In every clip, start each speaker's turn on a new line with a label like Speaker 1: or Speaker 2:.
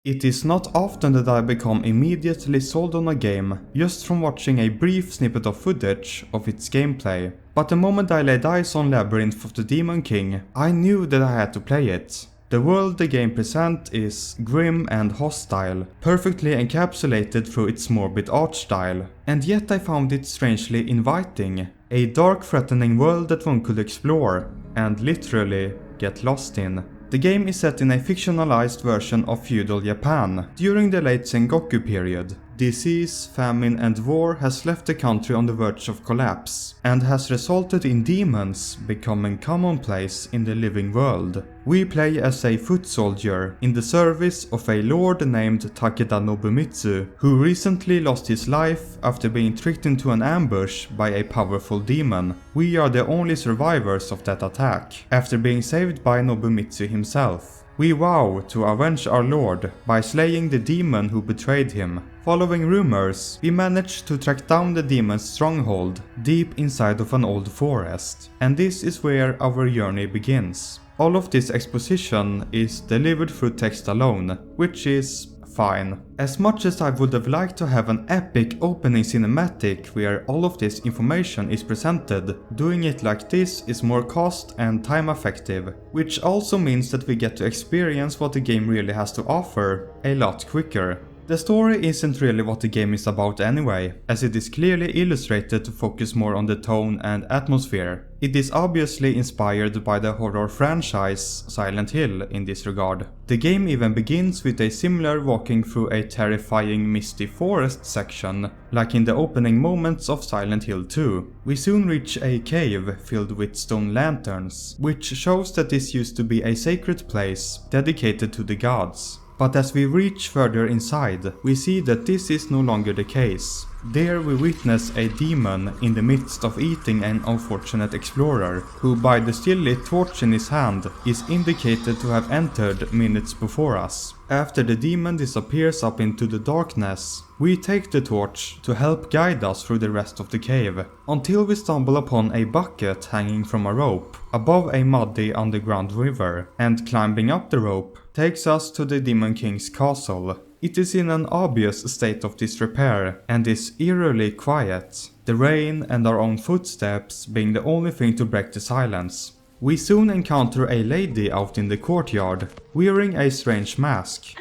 Speaker 1: It is not often that I become immediately sold on a game just from watching a brief snippet of footage of its gameplay, but the moment I laid eyes on Labyrinth of the Demon King, I knew that I had to play it. The world the game presents is grim and hostile, perfectly encapsulated through its morbid art style, and yet I found it strangely inviting. A dark, threatening world that one could explore, and literally get lost in. The game is set in a fictionalized version of feudal Japan during the late Sengoku period. Disease, famine and war has left the country on the verge of collapse and has resulted in demons becoming commonplace in the living world. We play as a foot soldier in the service of a lord named Takeda Nobumitsu, who recently lost his life after being tricked into an ambush by a powerful demon. We are the only survivors of that attack, after being saved by Nobumitsu himself. We vow to avenge our lord by slaying the demon who betrayed him. Following rumors, we manage to track down the demon's stronghold deep inside of an old forest, and this is where our journey begins. All of this exposition is delivered through text alone, which is fine. As much as I would have liked to have an epic opening cinematic where all of this information is presented, doing it like this is more cost and time effective, which also means that we get to experience what the game really has to offer a lot quicker. The story isn't really what the game is about anyway, as it is clearly illustrated to focus more on the tone and atmosphere. It is obviously inspired by the horror franchise Silent Hill in this regard. The game even begins with a similar walking through a terrifying misty forest section, like in the opening moments of Silent Hill 2. We soon reach a cave filled with stone lanterns, which shows that this used to be a sacred place dedicated to the gods. But as we reach further inside, we see that this is no longer the case. There we witness a demon in the midst of eating an unfortunate explorer, who by the still lit torch in his hand is indicated to have entered minutes before us. After the demon disappears up into the darkness, we take the torch to help guide us through the rest of the cave, until we stumble upon a bucket hanging from a rope above a muddy underground river, and climbing up the rope takes us to the Demon King's castle. It is in an obvious state of disrepair and is eerily quiet, the rain and our own footsteps being the only thing to break the silence. We soon encounter a lady out in the courtyard, wearing a strange mask.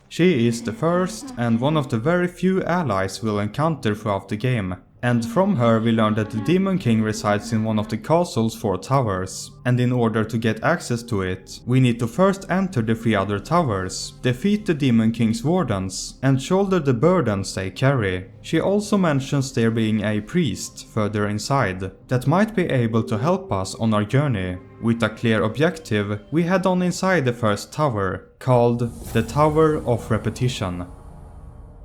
Speaker 1: She is the first and one of the very few allies we'll encounter throughout the game. And from her we learn that the Demon King resides in one of the castle's 4 towers, and in order to get access to it, we need to first enter the 3 other towers, defeat the Demon King's wardens, and shoulder the burdens they carry. She also mentions there being a priest further inside that might be able to help us on our journey. With a clear objective, we head on inside the first tower, called the Tower of Repetition.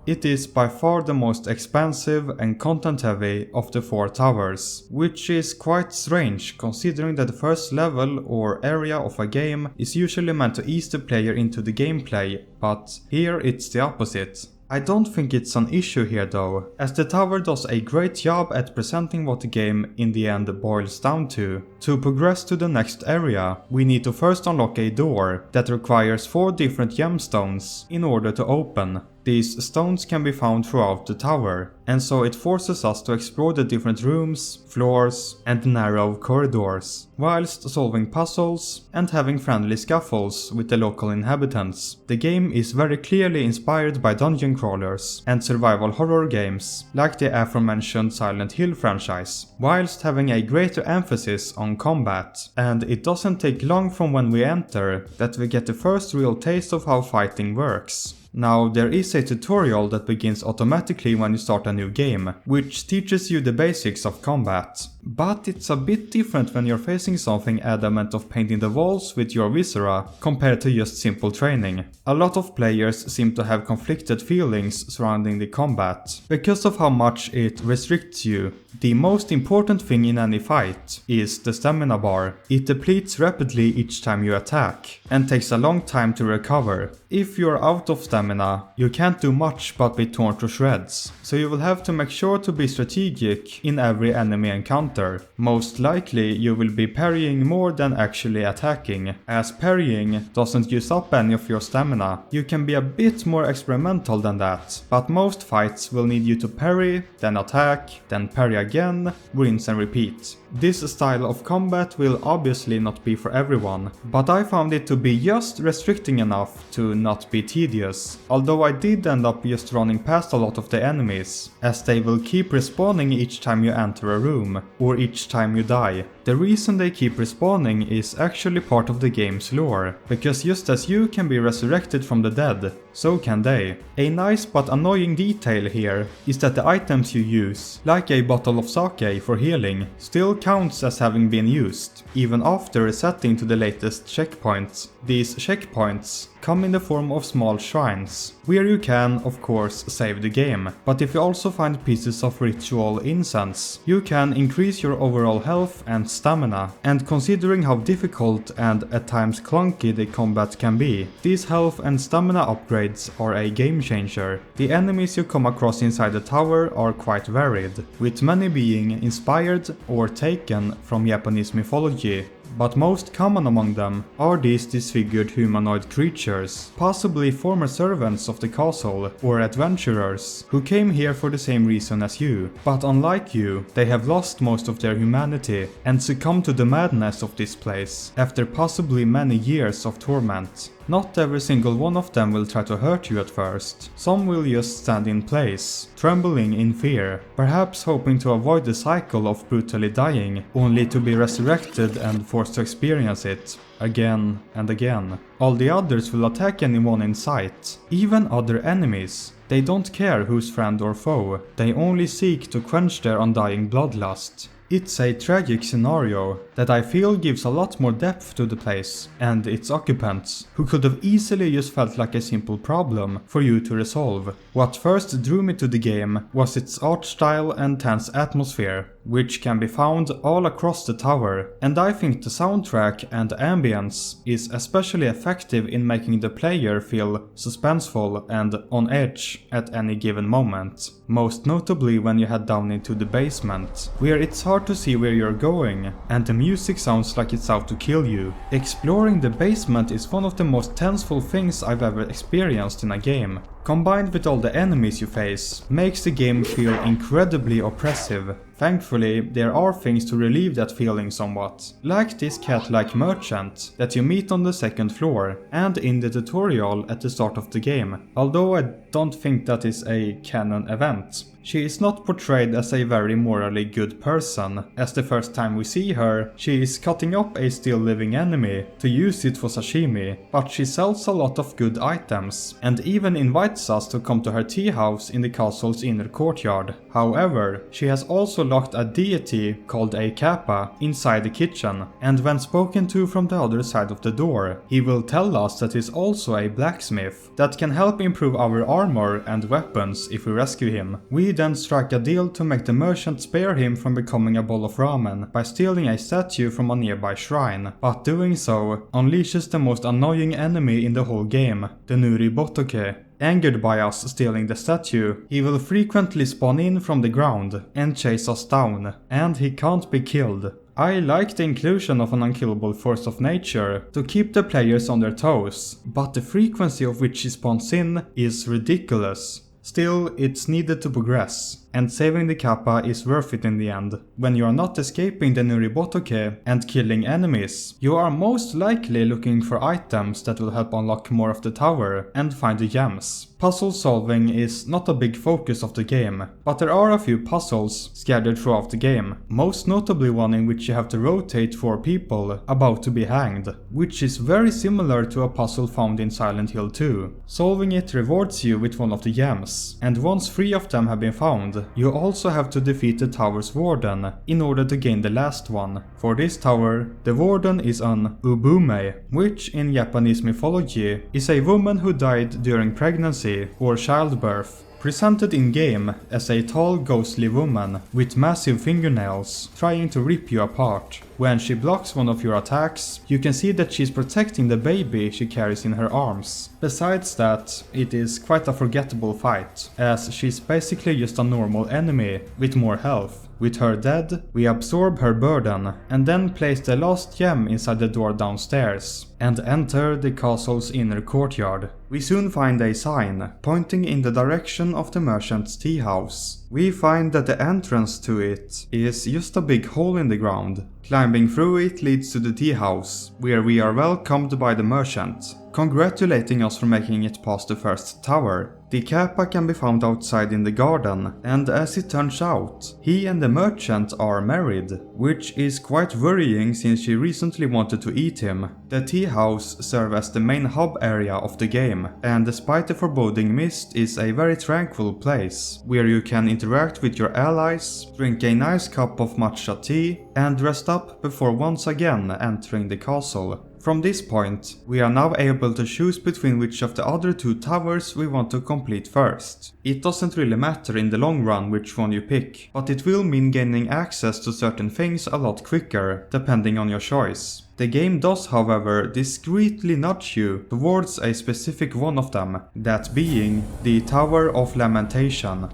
Speaker 1: It is by far the most expansive and content-heavy of the 4 towers, which is quite strange considering that the first level or area of a game is usually meant to ease the player into the gameplay, but here it's the opposite. I don't think it's an issue here though, as the tower does a great job at presenting what the game in the end boils down to. To progress to the next area, we need to first unlock a door that requires 4 different gemstones in order to open. These stones can be found throughout the tower, and so it forces us to explore the different rooms, floors, and narrow corridors, whilst solving puzzles and having friendly scuffles with the local inhabitants. The game is very clearly inspired by dungeon crawlers and survival horror games, like the aforementioned Silent Hill franchise, whilst having a greater emphasis on combat. And it doesn't take long from when we enter that we get the first real taste of how fighting works. Now, there is a tutorial that begins automatically when you start a new game, which teaches you the basics of combat. But it's a bit different when you're facing something adamant of painting the walls with your viscera compared to just simple training. A lot of players seem to have conflicted feelings surrounding the combat, because of how much it restricts you. The most important thing in any fight is the stamina bar. It depletes rapidly each time you attack, and takes a long time to recover. If you're out of stamina, stamina, you can't do much but be torn to shreds, so you will have to make sure to be strategic in every enemy encounter. Most likely you will be parrying more than actually attacking, as parrying doesn't use up any of your stamina. You can be a bit more experimental than that, but most fights will need you to parry, then attack, then parry again, rinse and repeat. This style of combat will obviously not be for everyone, but I found it to be just restricting enough to not be tedious, although I did end up just running past a lot of the enemies, as they will keep respawning each time you enter a room, or each time you die. The reason they keep respawning is actually part of the game's lore, because just as you can be resurrected from the dead, so can they. A nice but annoying detail here is that the items you use, like a bottle of sake for healing, still counts as having been used, even after resetting to the latest checkpoints. These checkpoints come in the form of small shrines, where you can, of course, save the game, but if you also find pieces of ritual incense, you can increase your overall health and stamina, and considering how difficult and at times clunky the combat can be, these health and stamina upgrades are a game changer. The enemies you come across inside the tower are quite varied, with many being inspired or taken from Japanese mythology. But most common among them are these disfigured humanoid creatures, possibly former servants of the castle or adventurers who came here for the same reason as you, but unlike you, they have lost most of their humanity and succumbed to the madness of this place after possibly many years of torment. Not every single one of them will try to hurt you at first. Some will just stand in place, trembling in fear, perhaps hoping to avoid the cycle of brutally dying, only to be resurrected and forced to experience it again and again. All the others will attack anyone in sight, even other enemies. They don't care who's friend or foe, they only seek to quench their undying bloodlust. It's a tragic scenario that I feel gives a lot more depth to the place and its occupants, who could have easily just felt like a simple problem for you to resolve. What first drew me to the game was its art style and tense atmosphere, which can be found all across the tower, and I think the soundtrack and ambience is especially effective in making the player feel suspenseful and on edge at any given moment. Most notably when you head down into the basement, where it's hard to see where you're going, and the music sounds like it's out to kill you. Exploring the basement is one of the most tenseful things I've ever experienced in a game. Combined with all the enemies you face, makes the game feel incredibly oppressive. Thankfully, there are things to relieve that feeling somewhat, like this cat-like merchant that you meet on the second floor and in the tutorial at the start of the game, although I don't think that is a canon event. She is not portrayed as a very morally good person, as the first time we see her, she is cutting up a still living enemy to use it for sashimi, but she sells a lot of good items, and even invites us to come to her tea house in the castle's inner courtyard. However, she has also locked a deity called a kappa inside the kitchen, and when spoken to from the other side of the door, he will tell us that he's also a blacksmith that can help improve our armor and weapons if we rescue him. We then strike a deal to make the merchant spare him from becoming a bowl of ramen by stealing a statue from a nearby shrine, but doing so unleashes the most annoying enemy in the whole game, the Nuri Botoke. Angered by us stealing the statue, he will frequently spawn in from the ground and chase us down, and he can't be killed. I like the inclusion of an unkillable force of nature to keep the players on their toes, but the frequency of which he spawns in is ridiculous. Still, it's needed to progress, and saving the kappa is worth it in the end. When you are not escaping the Nuri Botoke and killing enemies, you are most likely looking for items that will help unlock more of the tower and find the gems. Puzzle solving is not a big focus of the game, but there are a few puzzles scattered throughout the game, most notably one in which you have to rotate 4 people about to be hanged, which is very similar to a puzzle found in Silent Hill 2. Solving it rewards you with one of the gems, and once 3 of them have been found, you also have to defeat the tower's warden in order to gain the last one. For this tower, the warden is an ubume, which in Japanese mythology is a woman who died during pregnancy or childbirth. Presented in-game as a tall ghostly woman with massive fingernails trying to rip you apart. When she blocks one of your attacks, you can see that she's protecting the baby she carries in her arms. Besides that, it is quite a forgettable fight, as she's basically just a normal enemy with more health. With her dead, we absorb her burden and then place the last gem inside the door downstairs and enter the castle's inner courtyard. We soon find a sign pointing in the direction of the merchant's tea house. We find that the entrance to it is just a big hole in the ground. Climbing through it leads to the tea house, where we are welcomed by the merchant, congratulating us for making it past the first tower. The Kappa can be found outside in the garden, and as it turns out, he and the merchant are married, which is quite worrying since she recently wanted to eat him. The tea house serves as the main hub area of the game, and despite the foreboding mist is a very tranquil place, where you can interact with your allies, drink a nice cup of matcha tea, and rest up before once again entering the castle. From this point, we are now able to choose between which of the other 2 towers we want to complete first. It doesn't really matter in the long run which one you pick, but it will mean gaining access to certain things a lot quicker, depending on your choice. The game does, however, discreetly nudge you towards a specific one of them, that being the Tower of Lamentation.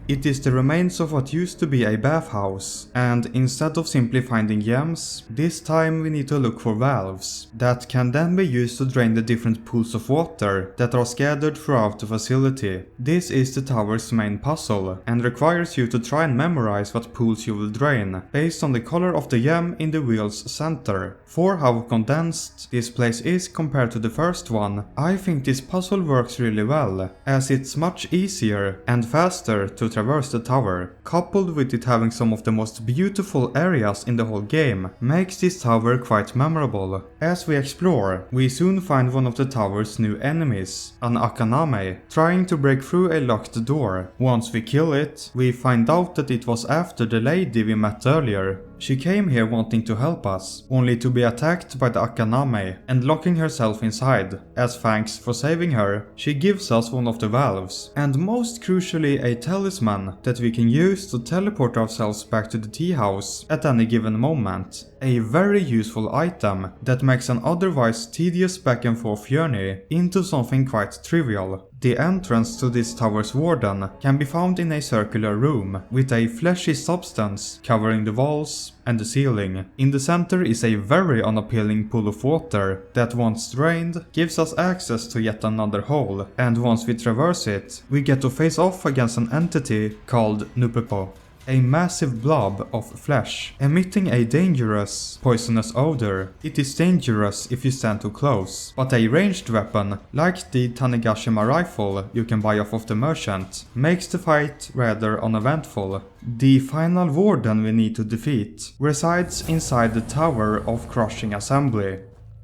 Speaker 1: It is the remains of what used to be a bathhouse, and instead of simply finding gems, this time we need to look for valves that can then be used to drain the different pools of water that are scattered throughout the facility. This is the tower's main puzzle, and requires you to try and memorize what pools you will drain, based on the color of the gem in the wheel's center. For how condensed this place is compared to the first one, I think this puzzle works really well, as it's much easier and faster to traverse the tower, coupled with it having some of the most beautiful areas in the whole game, makes this tower quite memorable. As we explore, we soon find one of the tower's new enemies, an Akaname, trying to break through a locked door. Once we kill it, we find out that it was after the lady we met earlier. She came here wanting to help us, only to be attacked by the Akaname and locking herself inside. As thanks for saving her, she gives us one of the valves, and most crucially a talisman that we can use to teleport ourselves back to the tea house at any given moment. A very useful item that makes an otherwise tedious back and forth journey into something quite trivial. The entrance to this tower's warden can be found in a circular room with a fleshy substance covering the walls and the ceiling. In the center is a very unappealing pool of water that, once drained, gives us access to yet another hole, and once we traverse it, we get to face off against an entity called Nupepo. A massive blob of flesh, emitting a dangerous, poisonous odor. It is dangerous if you stand too close, but a ranged weapon, like the Tanegashima rifle you can buy off of the merchant, makes the fight rather uneventful. The final warden we need to defeat resides inside the Tower of Crushing Assembly.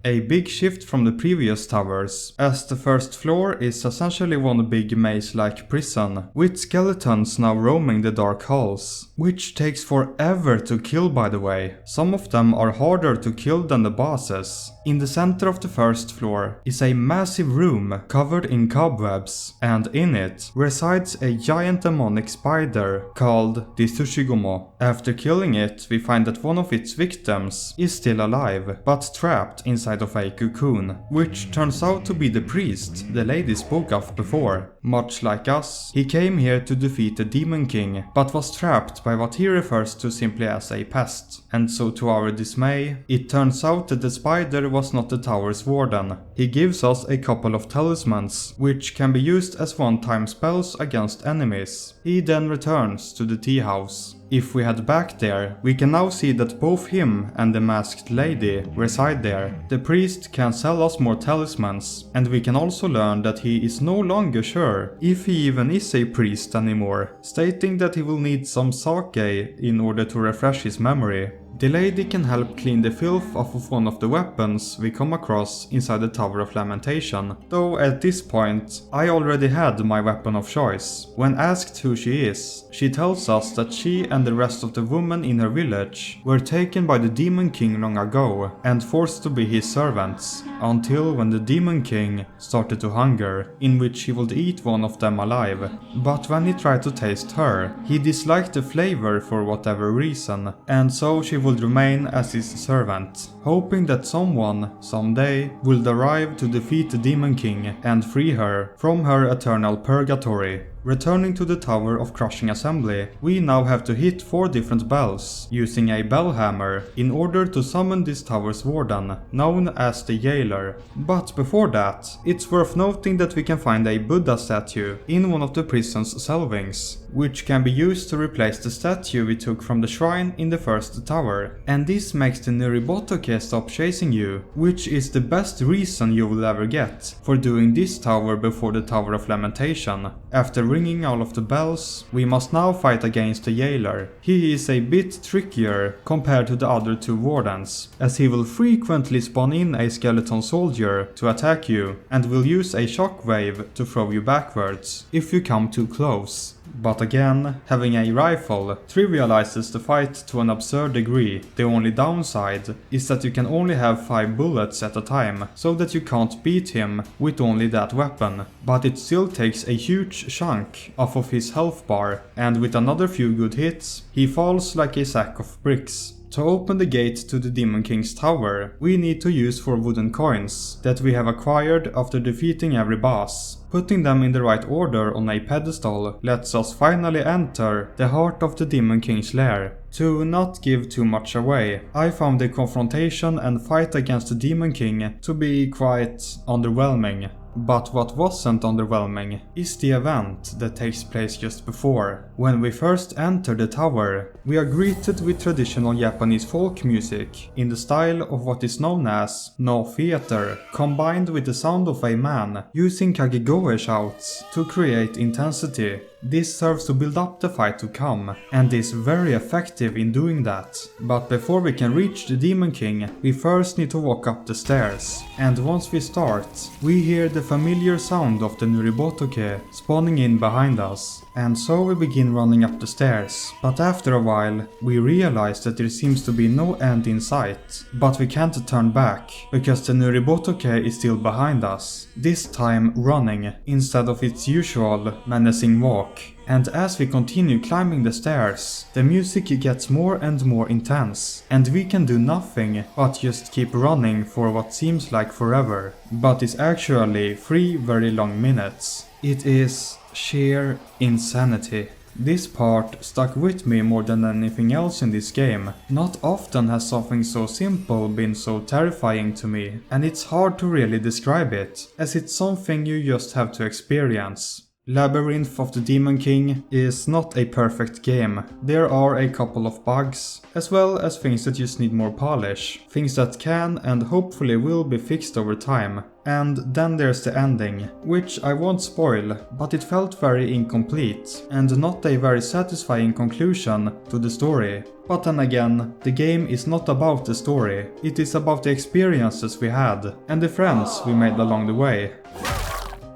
Speaker 1: A big shift from the previous towers, as the first floor is essentially one big maze-like prison, with skeletons now roaming the dark halls, which takes forever to kill, by the way. Some of them are harder to kill than the bosses. In the center of the first floor is a massive room covered in cobwebs, and in it resides a giant demonic spider called the Tsushigomo. After killing it, we find that one of its victims is still alive, but trapped inside of a cocoon, which turns out to be the priest the lady spoke of before. Much like us, he came here to defeat the Demon King, but was trapped by what he refers to simply as a pest. And so, to our dismay, it turns out that the spider was not the tower's warden. He gives us a couple of talismans, which can be used as one-time spells against enemies. He then returns to the tea house. If we head back there, we can now see that both him and the masked lady reside there. The priest can sell us more talismans, and we can also learn that he is no longer sure if he even is a priest anymore, stating that he will need some sake in order to refresh his memory. The lady can help clean the filth off of one of the weapons we come across inside the Tower of Lamentation, though at this point I already had my weapon of choice. When asked who she is, she tells us that she and and the rest of the women in her village were taken by the Demon King long ago and forced to be his servants, until when the Demon King started to hunger, in which he would eat one of them alive. But when he tried to taste her, he disliked the flavor for whatever reason, and so she would remain as his servant, hoping that someone, someday, will arrive to defeat the Demon King and free her from her eternal purgatory. Returning to the Tower of Crushing Assembly, we now have to hit 4 different bells, using a bell hammer, in order to summon this tower's warden, known as the Jailer. But before that, it's worth noting that we can find a Buddha statue in one of the prison's cell wings, which can be used to replace the statue we took from the shrine in the first tower. And this makes the Nuribotoke stop chasing you, which is the best reason you will ever get for doing this tower before the Tower of Lamentation. After ringing all of the bells, we must now fight against the Jailer. He is a bit trickier compared to the other 2 wardens, as he will frequently spawn in a skeleton soldier to attack you and will use a shockwave to throw you backwards if you come too close. But again, having a rifle trivializes the fight to an absurd degree. The only downside is that you can only have 5 bullets at a time, so that you can't beat him with only that weapon. But it still takes a huge chunk off of his health bar, and with another few good hits, he falls like a sack of bricks. To open the gate to the Demon King's tower, we need to use 4 wooden coins that we have acquired after defeating every boss. Putting them in the right order on a pedestal lets us finally enter the heart of the Demon King's lair. To not give too much away, I found the confrontation and fight against the Demon King to be quite underwhelming. But what wasn't underwhelming is the event that takes place just before. When we first enter the tower, we are greeted with traditional Japanese folk music in the style of what is known as no theater, combined with the sound of a man using kagegoe shouts to create intensity. This serves to build up the fight to come, and is very effective in doing that. But before we can reach the Demon King, we first need to walk up the stairs. And once we start, we hear the familiar sound of the Nuribotoke spawning in behind us. And so we begin running up the stairs. But after a while, we realize that there seems to be no end in sight. But we can't turn back, because the Nuribotoke is still behind us. This time running, instead of its usual menacing walk. And as we continue climbing the stairs, the music gets more and more intense, and we can do nothing but just keep running for what seems like forever, but is actually 3 very long minutes. It is sheer insanity. This part stuck with me more than anything else in this game. Not often has something so simple been so terrifying to me, and it's hard to really describe it, as it's something you just have to experience. Labyrinth of the Demon King is not a perfect game. There are a couple of bugs, as well as things that just need more polish, things that can and hopefully will be fixed over time. And then there's the ending, which I won't spoil, but it felt very incomplete, and not a very satisfying conclusion to the story. But then again, the game is not about the story, it is about the experiences we had, and the friends we made along the way.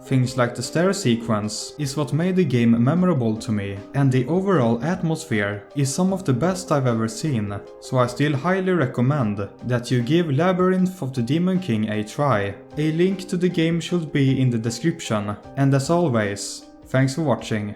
Speaker 1: Things like the stair sequence is what made the game memorable to me, and the overall atmosphere is some of the best I've ever seen, so I still highly recommend that you give Labyrinth of the Demon King a try. A link to the game should be in the description, and as always, thanks for watching.